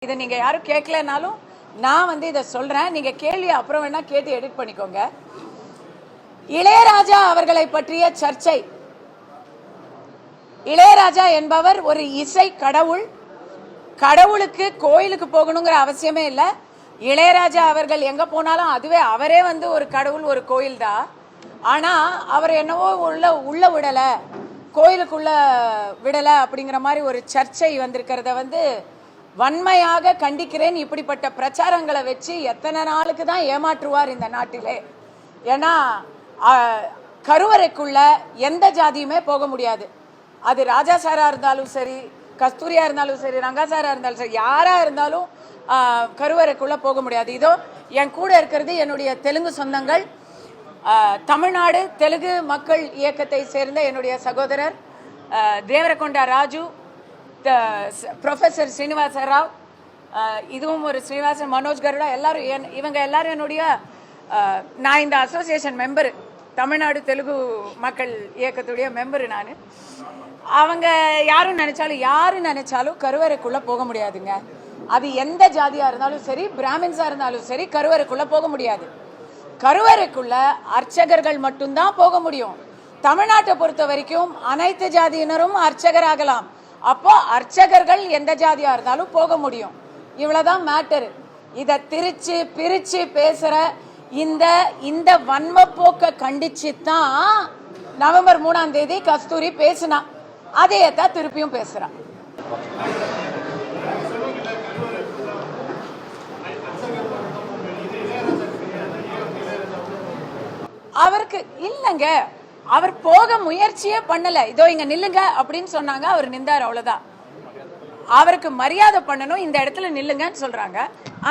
இதை நீங்க யாரும் கேட்கலனாலும் நான் வந்து இதை சொல்றேன். நீங்க கேள்வி அப்புறம் வேணா கேட்டு எடிட் பண்ணிக்கோங்க. இளையராஜா அவர்களை பற்றிய சர்ச்சை. இளையராஜா என்பவர் ஒரு இசை கடவுள். கடவுளுக்கு கோயிலுக்கு போகணுங்கிற அவசியமே இல்லை. இளையராஜா அவர்கள் எங்க போனாலும் அதுவே அவரே வந்து ஒரு கடவுள், ஒரு கோயில் தான். ஆனா அவர் என்னவோ உள்ள விடல, கோயிலுக்குள்ள விடல அப்படிங்கிற மாதிரி ஒரு சர்ச்சை வந்திருக்கிறத வந்து வன்மையாக கண்டிக்கிறேன். இப்படிப்பட்ட பிரச்சாரங்களை வச்சு எத்தனை நாளுக்கு தான் ஏமாற்றுவார் இந்த நாட்டிலே? ஏன்னா கருவறைக்குள்ள எந்த ஜாதியுமே போக முடியாது. அது ராஜா சாரா இருந்தாலும் சரி, கஸ்தூரியா இருந்தாலும் சரி, ரங்கா சாரா இருந்தாலும் சரி, யாரா இருந்தாலும் கருவறைக்குள்ள போக முடியாது. இதோ என் கூட இருக்கிறது என்னுடைய தெலுங்கு சொந்தங்கள், தமிழ்நாடு தெலுங்கு மக்கள் இயக்கத்தை சேர்ந்த என்னுடைய சகோதரர் தேவரகொண்டா ராஜு, ப்ரொஃபஸர் ஸ்ரீனிவாச ராவ், இதுவும் ஒரு ஸ்ரீனிவாசன், மனோஜ் கருடா, எல்லாரும் இவங்க எல்லாரும் என்னுடைய நான் இந்த அசோசியேஷன் மெம்பரு, தமிழ்நாடு தெலுங்கு மக்கள் இயக்கத்துடைய மெம்பரு நான். அவங்க யாரு நினைச்சாலும் கருவறைக்குள்ள போக முடியாதுங்க. அது எந்த ஜாதியா இருந்தாலும் சரி, பிராமின்ஸா இருந்தாலும் சரி, கருவறைக்குள்ள போக முடியாது. கருவறைக்குள்ள அர்ச்சகர்கள் மட்டும்தான் போக முடியும். தமிழ்நாட்டை பொறுத்த வரைக்கும் அனைத்து ஜாதியினரும் அர்ச்சகராகலாம். அப்போ அர்ச்சகர்கள் எந்த ஜாதியா இருந்தாலும் போக முடியும். இவ்வளவுதான் மேட்டரு. இதை பிரிச்சு பேசுற இந்த வன்ம போக்க கண்டிச்சு தான் நவம்பர் 3ஆம் தேதி கஸ்தூரி பேசினா. அதே தான் திருப்பியும் பேசுறான். அவருக்கு இல்லங்க, அவர் போக முயற்சியே பண்ணல. இதோ இங்க நில்லுங்க அப்படின்னு சொன்னாங்க, அவர் நின்றார், அவ்வளவுதான். அவருக்கு மரியாதை பண்ணணும், இந்த இடத்துல நில்லுங்கன்னு சொல்றாங்க,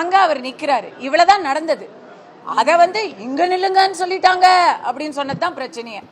அங்க அவர் நிக்கிறாரு. இவ்வளவுதான் நடந்தது. அத வந்து இங்க நில்லுங்கன்னு சொல்லிட்டாங்க அப்படின்னு சொன்னதுதான் பிரச்சனையே.